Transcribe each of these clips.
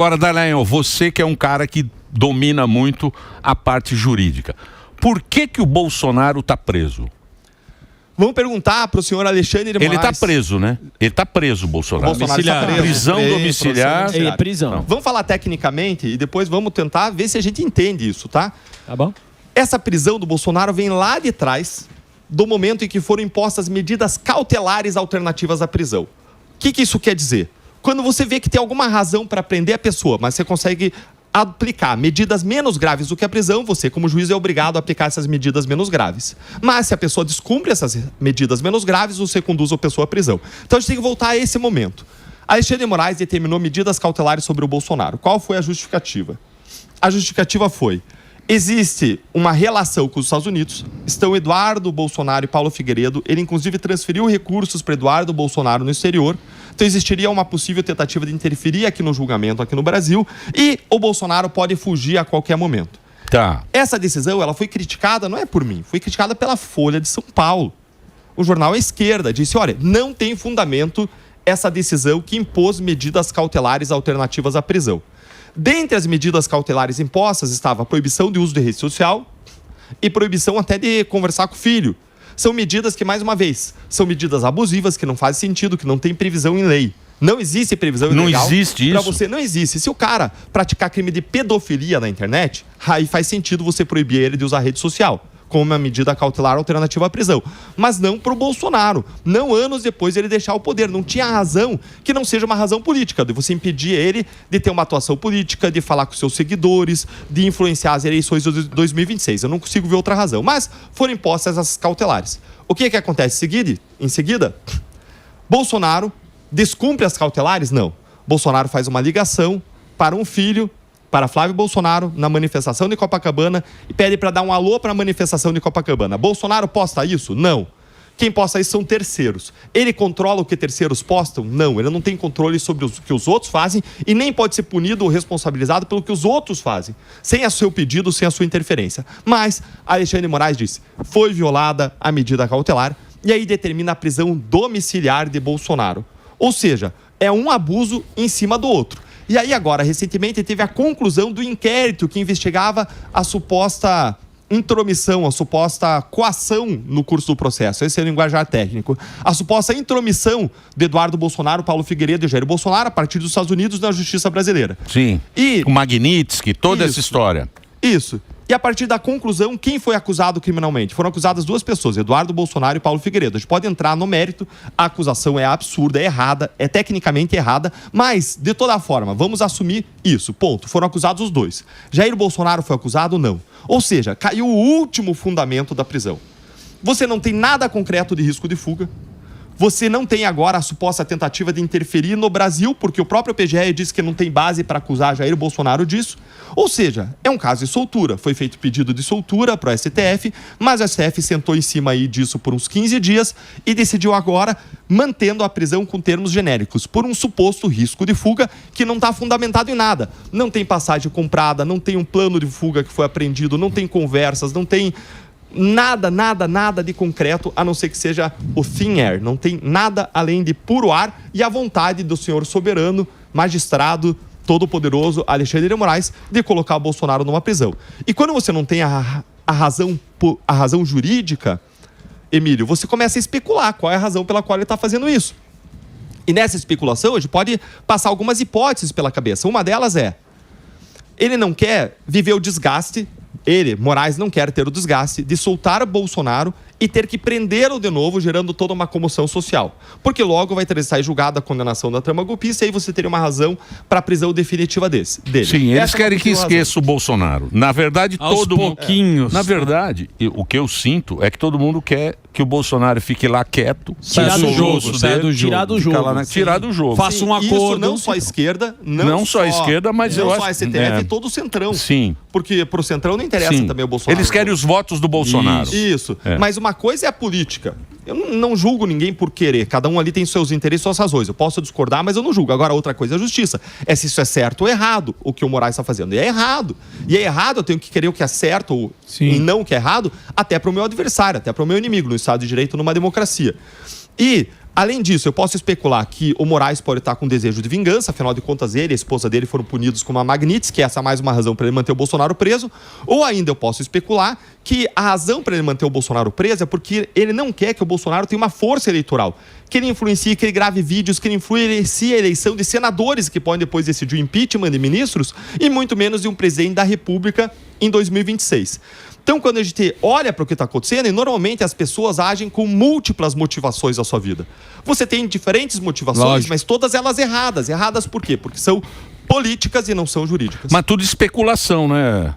Agora, Dallagnol, você que é um cara que domina muito a parte jurídica. Por que o Bolsonaro está preso? Vamos perguntar para o senhor Alexandre de Moraes. Ele está preso, né? Ele está preso, o Bolsonaro. Tá preso. Prisão domiciliar. Prisão. Vamos falar tecnicamente e depois vamos tentar ver se a gente entende isso, tá? Tá bom. Essa prisão do Bolsonaro vem lá de trás do momento em que foram impostas medidas cautelares alternativas à prisão. O que isso quer dizer? Quando você vê que tem alguma razão para prender a pessoa, mas você consegue aplicar medidas menos graves do que a prisão, você, como juiz, é obrigado a aplicar essas medidas menos graves. Mas se a pessoa descumpre essas medidas menos graves, você conduz a pessoa à prisão. Então a gente tem que voltar a esse momento. Alexandre de Moraes determinou medidas cautelares sobre o Bolsonaro. Qual foi a justificativa? A justificativa foi: existe uma relação com os Estados Unidos, estão Eduardo Bolsonaro e Paulo Figueiredo, ele inclusive transferiu recursos para Eduardo Bolsonaro no exterior, então existiria uma possível tentativa de interferir aqui no julgamento, aqui no Brasil, e o Bolsonaro pode fugir a qualquer momento. Tá. Essa decisão, ela foi criticada, não é por mim, foi criticada pela Folha de São Paulo. O jornal à esquerda disse, olha, não tem fundamento essa decisão que impôs medidas cautelares alternativas à prisão. Dentre as medidas cautelares impostas estava a proibição de uso de rede social e proibição até de conversar com o filho. São medidas que, mais uma vez, são medidas abusivas, que não fazem sentido, que não tem previsão em lei. Não existe previsão legal. Não existe isso? Pra você, não existe. Se o cara praticar crime de pedofilia na internet, aí faz sentido você proibir ele de usar rede social, como uma medida cautelar alternativa à prisão. Mas não para o Bolsonaro. Não anos depois de ele deixar o poder. Não tinha razão que não seja uma razão política, de você impedir ele de ter uma atuação política, de falar com seus seguidores, de influenciar as eleições de 2026. Eu não consigo ver outra razão. Mas foram impostas essas cautelares. O que acontece em seguida? Bolsonaro descumpre as cautelares? Não. Bolsonaro faz uma ligação para um filho, para Flávio Bolsonaro, na manifestação de Copacabana, e pede para dar um alô para a manifestação de Copacabana. Bolsonaro posta isso? Não. Quem posta isso são terceiros. Ele controla o que terceiros postam? Não. Ele não tem controle sobre o que os outros fazem e nem pode ser punido ou responsabilizado pelo que os outros fazem, sem o seu pedido, sem a sua interferência. Mas Alexandre de Moraes disse, foi violada a medida cautelar e aí determina a prisão domiciliar de Bolsonaro. Ou seja, é um abuso em cima do outro. E aí agora, recentemente, teve a conclusão do inquérito que investigava a suposta intromissão, a suposta coação no curso do processo. Esse é o linguajar técnico. A suposta intromissão de Eduardo Bolsonaro, Paulo Figueiredo e Jair Bolsonaro a partir dos Estados Unidos na justiça brasileira. Sim. E o Magnitsky, toda essa história. Isso. E a partir da conclusão, quem foi acusado criminalmente? Foram acusadas duas pessoas, Eduardo Bolsonaro e Paulo Figueiredo. A gente pode entrar no mérito, a acusação é absurda, é errada, é tecnicamente errada, mas, de toda forma, vamos assumir isso, ponto. Foram acusados os dois. Jair Bolsonaro foi acusado? Não. Ou seja, caiu o último fundamento da prisão. Você não tem nada concreto de risco de fuga. Você não tem agora a suposta tentativa de interferir no Brasil, porque o próprio PGR disse que não tem base para acusar Jair Bolsonaro disso. Ou seja, é um caso de soltura. Foi feito pedido de soltura para o STF, mas o STF sentou em cima aí disso por uns 15 dias e decidiu agora mantendo a prisão com termos genéricos, por um suposto risco de fuga que não está fundamentado em nada. Não tem passagem comprada, não tem um plano de fuga que foi apreendido, não tem conversas, não tem nada de concreto, a não ser que seja o thin air. Não tem nada além de puro ar e a vontade do senhor soberano, magistrado, todo-poderoso Alexandre de Moraes de colocar o Bolsonaro numa prisão. E quando você não tem a razão jurídica, Emílio, você começa a especular qual é a razão pela qual ele está fazendo isso. E nessa especulação, a gente pode passar algumas hipóteses pela cabeça. Uma delas é, ele não quer viver o desgaste, Moraes, não quer ter o desgaste de soltar o Bolsonaro e ter que prendê-lo de novo, gerando toda uma comoção social. Porque logo vai sair julgada a condenação da trama golpista e aí você teria uma razão para a prisão definitiva dele. Sim, eles querem que esqueça o Bolsonaro. Na verdade, todo mundo... pouquinhos. Na verdade, o que eu sinto é que todo mundo quer que o Bolsonaro fique lá quieto, tirar do jogo, tirar do jogo. Tirar do jogo. Faça um acordo. Isso não só a esquerda, não só a esquerda, mas não só a STF e todo o Centrão. Sim. Porque pro Centrão não interessa também o Bolsonaro. Eles querem os votos do Bolsonaro. Isso. Mas uma coisa é a política. Eu não julgo ninguém por querer. Cada um ali tem seus interesses, suas razões. Eu posso discordar, mas eu não julgo. Agora, outra coisa é a justiça. É se isso é certo ou errado, o que o Moraes está fazendo. E é errado. E é errado, eu tenho que querer o que é certo e não o que é errado, até para o meu adversário, até para o meu inimigo, no Estado de Direito, numa democracia. E Além disso, eu posso especular que o Moraes pode estar com desejo de vingança, afinal de contas ele e a esposa dele foram punidos com uma Magnitsky, que essa é mais uma razão para ele manter o Bolsonaro preso. Ou ainda eu posso especular que a razão para ele manter o Bolsonaro preso é porque ele não quer que o Bolsonaro tenha uma força eleitoral, que ele influencie, que ele grave vídeos, que ele influencie a eleição de senadores que podem depois decidir o impeachment de ministros e muito menos de um presidente da República em 2026. Então, quando a gente olha para o que está acontecendo, e normalmente as pessoas agem com múltiplas motivações na sua vida. Você tem diferentes motivações, lógico, mas todas elas erradas. Erradas por quê? Porque são políticas e não são jurídicas. Mas tudo especulação, né?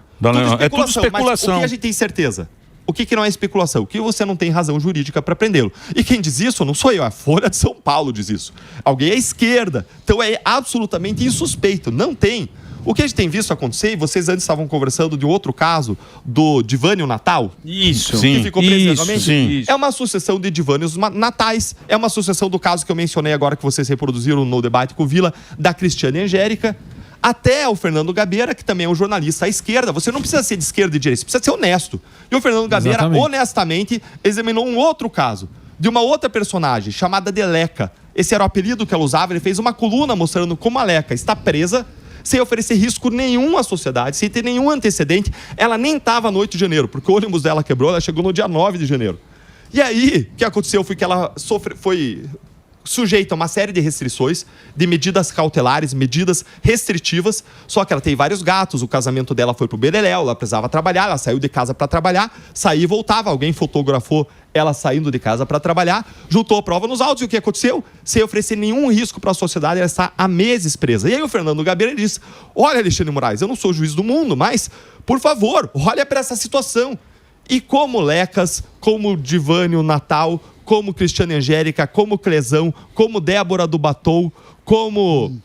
É tudo especulação. Mas o que a gente tem certeza? O que não é especulação? O que você não tem razão jurídica para prendê-lo. E quem diz isso não sou eu, a Folha de São Paulo diz isso. Alguém à esquerda. Então é absolutamente insuspeito. Não tem. O que a gente tem visto acontecer, e vocês antes estavam conversando de outro caso, do Divânio Natal. Isso. Que ficou preso legalmente. Sim. É uma sucessão de Divânios Natais. É uma sucessão do caso que eu mencionei agora, que vocês reproduziram no debate com o Vila, da Cristiane Angélica. Até o Fernando Gabeira, que também é um jornalista à esquerda. Você não precisa ser de esquerda e direita, você precisa ser honesto. E o Fernando Gabeira, honestamente, examinou um outro caso, de uma outra personagem, chamada de Leca. Esse era o apelido que ela usava. Ele fez uma coluna mostrando como a Leca está presa, sem oferecer risco nenhum à sociedade, sem ter nenhum antecedente. Ela nem estava no 8 de janeiro, porque o ônibus dela quebrou, ela chegou no dia 9 de janeiro. E aí, o que aconteceu foi que ela foi sujeita a uma série de restrições, de medidas cautelares, medidas restritivas, só que ela tem vários gatos, o casamento dela foi pro beleléu, ela precisava trabalhar, ela saiu de casa para trabalhar, saía e voltava, alguém fotografou ela saindo de casa para trabalhar, juntou a prova nos autos, e o que aconteceu? Sem oferecer nenhum risco para a sociedade, ela está há meses presa. E aí o Fernando Gabeira disse: olha, Alexandre Moraes, eu não sou juiz do mundo, mas, por favor, olha para essa situação. E como Lecas, como Divânio Natal, como Cristiane Angélica, como Clesão, como Débora do Batou, como...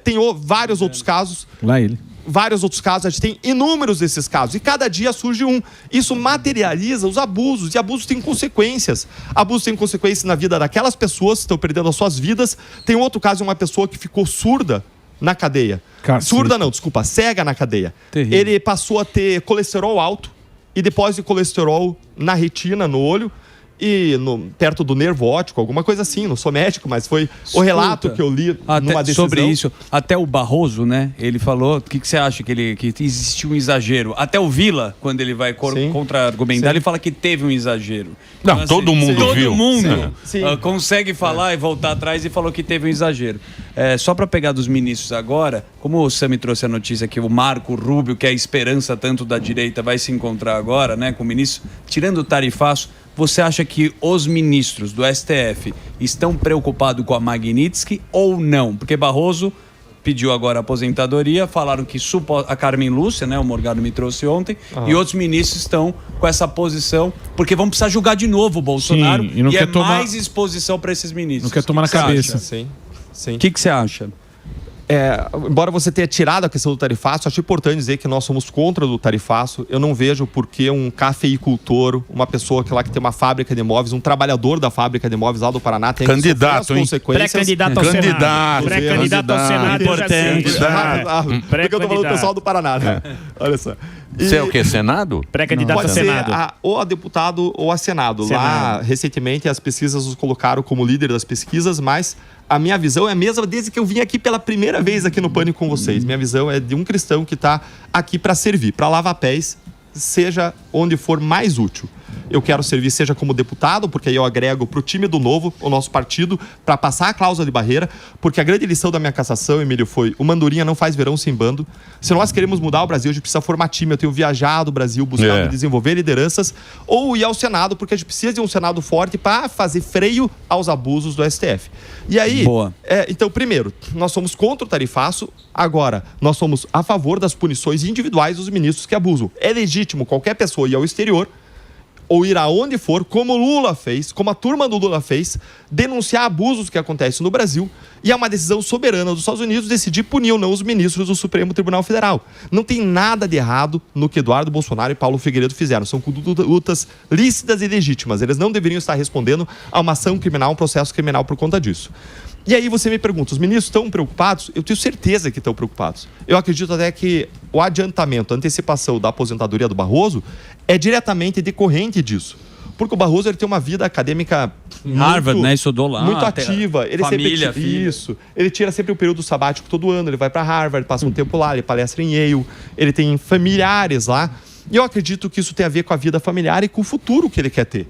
tem vários outros casos. Lá ele. Vários outros casos, a gente tem inúmeros desses casos. E cada dia surge um. Isso materializa os abusos. E abusos têm consequências. Abusos têm consequências na vida daquelas pessoas que estão perdendo as suas vidas. Tem outro caso de uma pessoa que ficou surda na cadeia. Surda não, desculpa, cega na cadeia. Terrível. Ele passou a ter colesterol alto e depósito de colesterol na retina, no olho, e perto do nervo óptico, alguma coisa assim. Não sou médico, mas foi o relato que eu li numa decisão. Sobre isso, até o Barroso, né? Ele falou, o que você acha que existiu um exagero? Até o Vila, quando ele vai contra-argumentar, ele fala que teve um exagero. Não, então, todo mundo viu. Todo mundo consegue falar e voltar atrás e falou que teve um exagero. Só para pegar dos ministros agora, como o Sam trouxe a notícia que o Marco Rubio, que é a esperança tanto da direita, vai se encontrar agora, né, com o ministro, tirando o tarifaço. Você acha que os ministros do STF estão preocupados com a Magnitsky ou não? Porque Barroso pediu agora a aposentadoria, falaram que a Carmen Lúcia, né, o Morgado me trouxe ontem, e outros ministros estão com essa posição, porque vão precisar julgar de novo o Bolsonaro. Sim, e mais exposição para esses ministros. Não quer tomar na cabeça. Sim. O que você acha? Embora você tenha tirado a questão do tarifaço, acho importante dizer que nós somos contra o tarifaço. Eu não vejo por que um cafeicultor, uma pessoa que tem uma fábrica de imóveis, um trabalhador da fábrica de imóveis lá do Paraná, tem candidato, que sofrer as consequências. Pré-candidato ao Senado. Pré-candidato ao Senado, importante. Porque eu tô falando do pessoal do Paraná, né? Olha só. Você é o quê? Senado? Pré-candidato ao Senado. Ou a deputado ou a Senado. Lá, recentemente, as pesquisas os colocaram como líder das pesquisas, mas a minha visão é a mesma desde que eu vim aqui pela primeira vez aqui no Pânico com vocês. Minha visão é de um cristão que está aqui para servir, para lavar pés, seja onde for mais útil. Eu quero servir seja como deputado, porque aí eu agrego para o time do Novo, o nosso partido, para passar a cláusula de barreira, porque a grande lição da minha cassação, Emílio, foi: o Mandurinha não faz verão sem bando. Se nós queremos mudar o Brasil, a gente precisa formar time. Eu tenho viajado o Brasil, buscado desenvolver lideranças, ou ir ao Senado, porque a gente precisa de um Senado forte para fazer freio aos abusos do STF. E aí, então, primeiro, nós somos contra o tarifaço. Agora, nós somos a favor das punições individuais dos ministros que abusam. É legítimo qualquer pessoa ir ao exterior ou ir aonde for, como o Lula fez, como a turma do Lula fez, denunciar abusos que acontecem no Brasil, e é uma decisão soberana dos Estados Unidos decidir punir ou não os ministros do Supremo Tribunal Federal. Não tem nada de errado no que Eduardo Bolsonaro e Paulo Figueiredo fizeram. São lutas lícitas e legítimas. Eles não deveriam estar respondendo a uma ação criminal, um processo criminal por conta disso. E aí você me pergunta, os ministros estão preocupados? Eu tenho certeza que estão preocupados. Eu acredito até que o adiantamento, a antecipação da aposentadoria do Barroso é diretamente decorrente disso. Porque o Barroso ele tem uma vida acadêmica Harvard, né? Estudou lá. Muito ativa. Ele família, sempre filho. isso. Ele tira sempre um período sabático todo ano. Ele vai para Harvard, passa um tempo lá, ele palestra em Yale. Ele tem familiares lá. E eu acredito que isso tem a ver com a vida familiar e com o futuro que ele quer ter.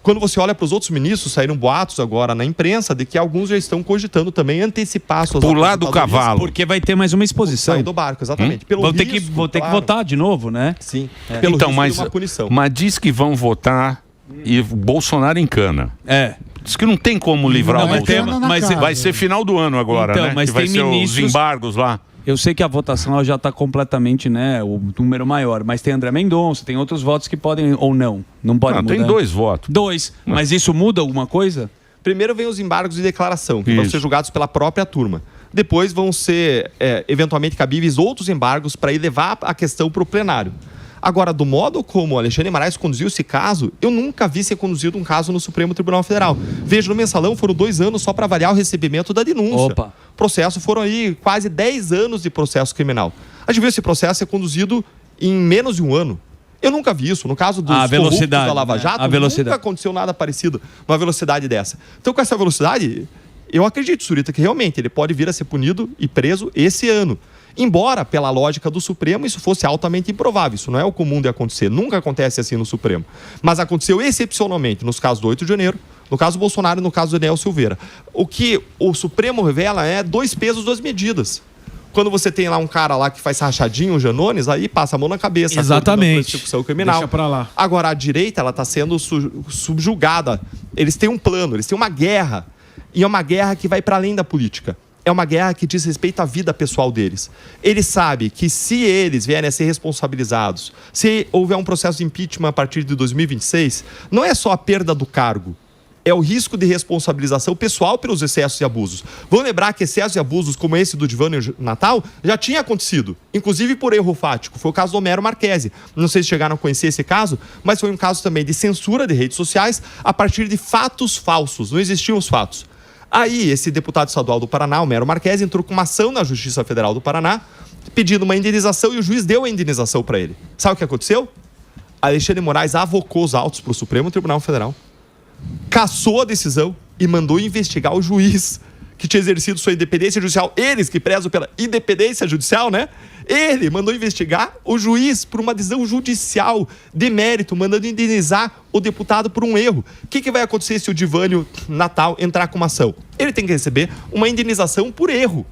Quando você olha para os outros ministros, saíram boatos agora na imprensa de que alguns já estão cogitando também antecipar suas Pular do aposentadorias. cavalo. Porque vai ter mais uma exposição. Sair do barco, exatamente. Pelo Vou ter que claro. votar de novo, né? Sim. Pelo Então, risco mas, de uma punição. mas diz que vão votar e o Bolsonaro encana. É. Diz que não tem como livrar Não, o mas tem- Bolsonaro. mas Vai ser final do ano agora, Então, né? mas que vai tem ser os ministros- embargos lá. Eu sei que a votação ela já está completamente, né, o número maior, mas tem André Mendonça, tem outros votos que podem ou não. Não pode Não, mudar. tem 2 votos. 2. Mas isso muda alguma coisa? Primeiro vem os embargos de declaração, que vão Isso. ser julgados pela própria turma. Depois vão ser, eventualmente, cabíveis outros embargos para ir levar a questão para o plenário. Agora, do modo como o Alexandre de Moraes conduziu esse caso, eu nunca vi ser conduzido um caso no Supremo Tribunal Federal. Veja, no mensalão foram 2 anos só para avaliar o recebimento da denúncia. Opa. Processo foram aí quase 10 anos de processo criminal. A gente viu esse processo ser conduzido em menos de 1 ano. Eu nunca vi isso. No caso dos A corruptos velocidade, da Lava né? Jato, A velocidade. nunca aconteceu nada parecido, uma velocidade dessa. Então, com essa velocidade, eu acredito, Surita, que realmente ele pode vir a ser punido e preso esse ano. Embora, pela lógica do Supremo, isso fosse altamente improvável. Isso não é o comum de acontecer. Nunca acontece assim no Supremo. Mas aconteceu excepcionalmente nos casos do 8 de janeiro, no caso do Bolsonaro e no caso do Daniel Silveira. O que o Supremo revela é 2 pesos, 2 medidas. Quando você tem lá um cara lá que faz rachadinho, o Janones, aí passa a mão na cabeça. Exatamente. Persecução criminal. Deixa pra lá. Agora, a direita, ela está sendo subjugada. Eles têm um plano, eles têm uma guerra. E é uma guerra que vai para além da política. É uma guerra que diz respeito à vida pessoal deles. Ele sabe que se eles vierem a ser responsabilizados, se houver um processo de impeachment a partir de 2026, não é só a perda do cargo. É o risco de responsabilização pessoal pelos excessos e abusos. Vamos lembrar que excessos e abusos como esse do Divânio Natal já tinha acontecido, inclusive por erro fático. Foi o caso do Homero Marchese. Não sei se chegaram a conhecer esse caso, mas foi um caso também de censura de redes sociais a partir de fatos falsos. Não existiam os fatos. Aí, esse deputado estadual do Paraná, Homero Marchese, entrou com uma ação na Justiça Federal do Paraná, pedindo uma indenização e o juiz deu a indenização para ele. Sabe o que aconteceu? Alexandre de Moraes avocou os autos para o Supremo Tribunal Federal, cassou a decisão e mandou investigar o juiz que tinha exercido sua independência judicial. Eles que prezam pela independência judicial, né? Ele mandou investigar o juiz por uma decisão judicial de mérito, mandando indenizar o deputado por um erro. O que vai acontecer se o Divânio Natal entrar com uma ação? Ele tem que receber uma indenização por erro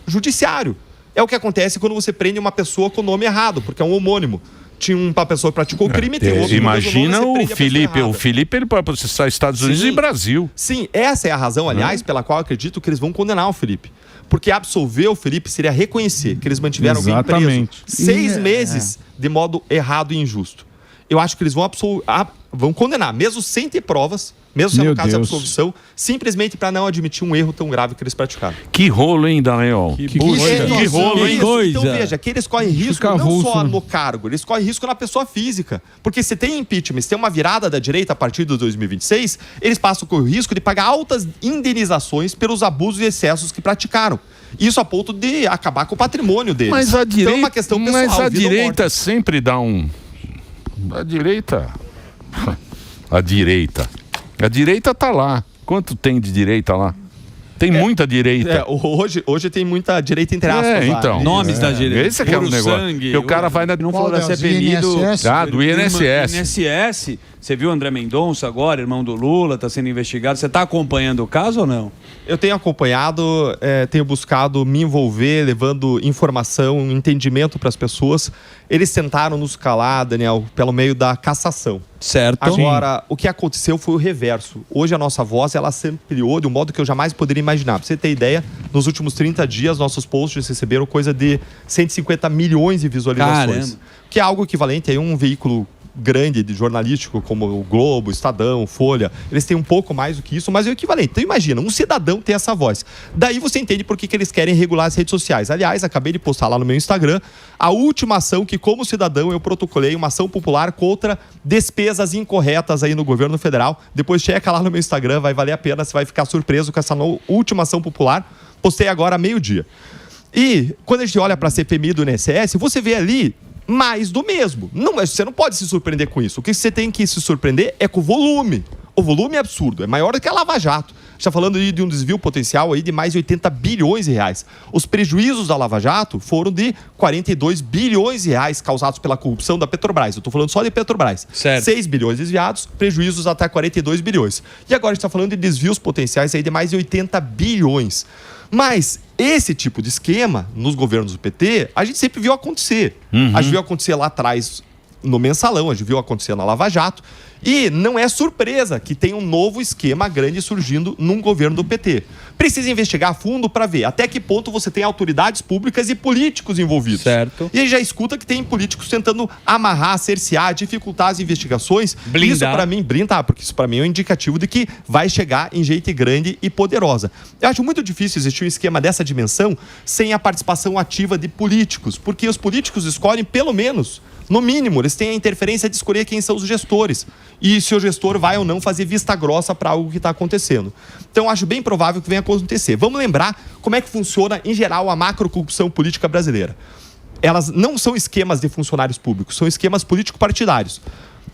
judiciário. É o que acontece quando você prende uma pessoa com o nome errado, porque é um homônimo. Tinha uma pessoa que praticou crime, tem outro Imagina mesmo nome, o você prende a pessoa Felipe. errada. O Felipe ele pode processar Estados Unidos Sim. e Brasil. Sim, essa é a razão, aliás, pela qual eu acredito que eles vão condenar o Felipe. Porque absolver o Felipe seria reconhecer que eles mantiveram alguém Exatamente. preso 6 meses de modo errado e injusto. Eu acho que eles vão condenar, mesmo sem ter provas, mesmo sendo Meu caso de Deus. absolvição, simplesmente para não admitir um erro tão grave que eles praticaram. Que rolo, hein, Daniel? Que Puxa, coisa. que rolo, hein? Coisa. Então veja, que eles correm risco Fica não avulso, só né? no cargo, eles correm risco na pessoa física. Porque se tem impeachment, se tem uma virada da direita a partir de 2026, eles passam com o risco de pagar altas indenizações pelos abusos e excessos que praticaram. Isso a ponto de acabar com o patrimônio deles. Mas a direita, Então é uma questão pessoal, mas a vida ou direita morte. sempre dá um. A direita. A direita tá lá. Quanto tem de direita lá? Tem muita direita. Hoje tem muita direita entre aspas. lá, então. né? Nomes da direita. Esse é que é o Puro negócio. sangue. Que o cara vai na. Não Qual falou da delas? CPMI do... INSS? Ah, do INSS. INSS. Você viu o André Mendonça agora, irmão do Lula, está sendo investigado. Você está acompanhando o caso ou não? Eu tenho acompanhado, tenho buscado me envolver, levando informação, entendimento para as pessoas. Eles tentaram nos calar, Daniel, pelo meio da cassação. Certo. Agora, o que aconteceu foi o reverso. Hoje a nossa voz, ela se ampliou de um modo que eu jamais poderia imaginar. Pra você ter ideia, nos últimos 30 dias, nossos posts receberam coisa de 150 milhões de visualizações. Caramba. Que é algo equivalente a um veículo grande de jornalístico, como o Globo, Estadão, Folha. Eles têm um pouco mais do que isso, mas é o equivalente. Então imagina, um cidadão ter essa voz. Daí você entende por que eles querem regular as redes sociais. Aliás, acabei de postar lá no meu Instagram a última ação que, como cidadão, eu protocolei, uma ação popular contra despesas incorretas aí no governo federal. Depois checa lá no meu Instagram, vai valer a pena, você vai ficar surpreso com essa última ação popular. Postei agora meio-dia. E quando a gente olha para a CPMI do INSS, você vê ali mais do mesmo. Não, você não pode se surpreender com isso. O que você tem que se surpreender é com o volume. O volume é absurdo, é maior do que a Lava Jato. Está falando de um desvio potencial aí de mais de 80 bilhões de reais. Os prejuízos da Lava Jato foram de 42 bilhões de reais causados pela corrupção da Petrobras. Eu estou falando só de Petrobras. Certo. 6 bilhões desviados, prejuízos até 42 bilhões. E agora a gente está falando de desvios potenciais aí de mais de 80 bilhões. Mas esse tipo de esquema, nos governos do PT, a gente sempre viu acontecer. A gente viu acontecer lá atrás no Mensalão, a gente viu acontecer na Lava Jato. E não é surpresa que tem um novo esquema grande surgindo num governo do PT. Precisa investigar a fundo para ver até que ponto você tem autoridades públicas e políticos envolvidos. Certo. E aí já escuta que tem políticos tentando amarrar, cercear, dificultar as investigações. Blindar. Isso para mim, blindar, porque isso para mim é um indicativo de que vai chegar em gente grande e poderosa. Eu acho muito difícil existir um esquema dessa dimensão sem a participação ativa de políticos, porque os políticos escolhem pelo menos, no mínimo, eles têm a interferência de escolher quem são os gestores e se o gestor vai ou não fazer vista grossa para algo que está acontecendo. Então, acho bem provável que venha acontecer. Vamos lembrar como é que funciona, em geral, a macrocorrupção política brasileira. Elas não são esquemas de funcionários públicos, são esquemas político-partidários.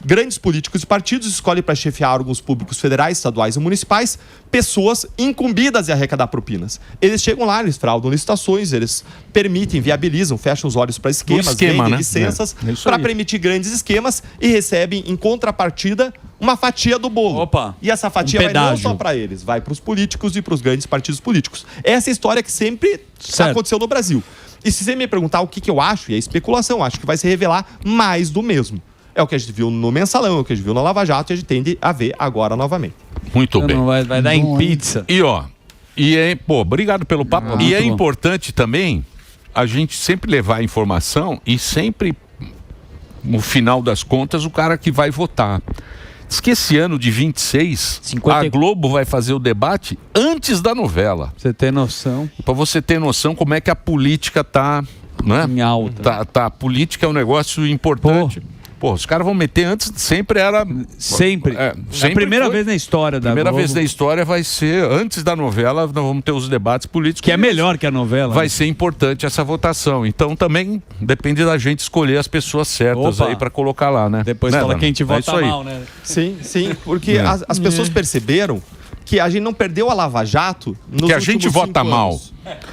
Grandes políticos e partidos escolhem para chefiar órgãos públicos federais, estaduais e municipais pessoas incumbidas de arrecadar propinas. Eles chegam lá, eles fraudam licitações, eles permitem, viabilizam, fecham os olhos para esquemas, esquema, vendem né? licenças É isso para aí. permitir grandes esquemas e recebem, em contrapartida, uma fatia do bolo. Opa, E essa fatia um vai não pedágio. só para eles, vai para os políticos e para os grandes partidos políticos. Essa é a história que sempre Certo. aconteceu no Brasil. E se você me perguntar o que eu acho, e é especulação, acho que vai se revelar mais do mesmo. É o que a gente viu no Mensalão, é o que a gente viu na Lava Jato e a gente tende a ver agora novamente. Muito bem. Não vai dar em pizza. E obrigado pelo papo. Muito E é bom. importante também a gente sempre levar a informação e sempre, no final das contas, o cara que vai votar. Diz que esse ano de 26, 50 a Globo vai fazer o debate antes da novela. Você tem noção? Para você ter noção como é que a política tá, né? Em alta. A política é um negócio importante. Pô, os caras vão meter antes, sempre era... Sempre. É, É a sempre primeira foi. vez na história da Primeira Globo, vez na história vai ser, antes da novela, nós vamos ter os debates políticos. que é melhor que a novela. Vai né? ser importante essa votação. Então também depende da gente escolher as pessoas certas Opa. aí para colocar lá, né? Depois Né, fala mano? quem te É vota isso aí. mal, né? Sim, porque as pessoas perceberam que a gente não perdeu a Lava Jato nos Que a gente últimos vota 5 mal. anos.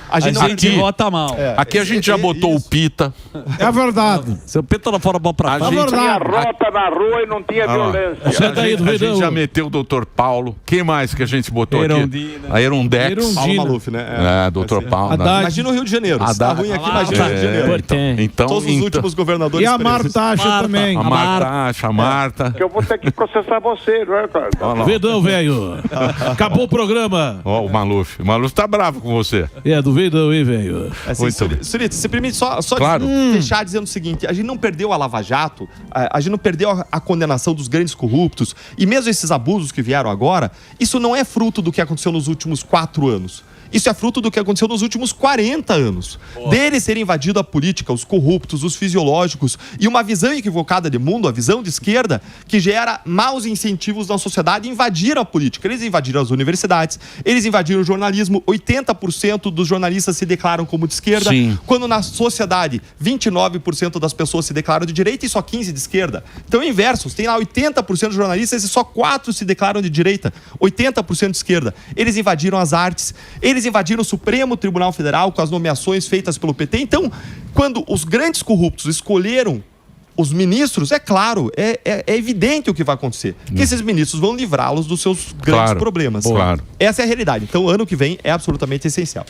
A gente A não gente perdeu. vota mal. Aqui a gente já botou o Pita. É verdade. Seu Pita lá fora, bola pra A fora. gente, Tinha rota na rua e não tinha violência. Senta aí, a Duvidão. gente já meteu o Dr. Paulo. Quem mais que a gente botou Erundina. aqui? A Erundex. Erundina. Paulo Maluf, né? Dr. Paulo. Haddad. Imagina o Rio de Janeiro. Se tá Haddad. ruim aqui, imagina o Rio de Janeiro. Então, Todos os últimos governadores E a experientes. Martaxa também. a Marta, a Marta. Que eu vou ter que processar você, não é, cara? Olha lá. Duvidão, velho. Acabou o programa. Ó, o Maluf. O Maluf tá bravo com você. É, duvidão, hein, velho. Assim, Muito bem. Surita, você permite só Claro. fechar dizendo o seguinte: a gente não perdeu a Lava Jato, a gente não perdeu a condenação dos grandes corruptos, e mesmo esses abusos que vieram agora, isso não é fruto do que aconteceu nos últimos 4 anos. Isso é fruto do que aconteceu nos últimos 40 anos. Deles terem invadido a política, os corruptos, os fisiológicos, e uma visão equivocada de mundo, a visão de esquerda, que gera maus incentivos na sociedade, invadiram a política. Eles invadiram as universidades, eles invadiram o jornalismo. 80% dos jornalistas se declaram como de esquerda, Sim. quando na sociedade 29% das pessoas se declaram de direita e só 15% de esquerda. Então é inverso, tem lá 80% dos jornalistas e só 4% se declaram de direita, 80% de esquerda. Eles invadiram as artes, eles invadiram o Supremo Tribunal Federal com as nomeações feitas pelo PT. Então, quando os grandes corruptos escolheram os ministros, é claro, é evidente o que vai acontecer. Que esses ministros vão livrá-los dos seus grandes Claro. problemas. Claro. Essa é a realidade. Então, ano que vem é absolutamente essencial.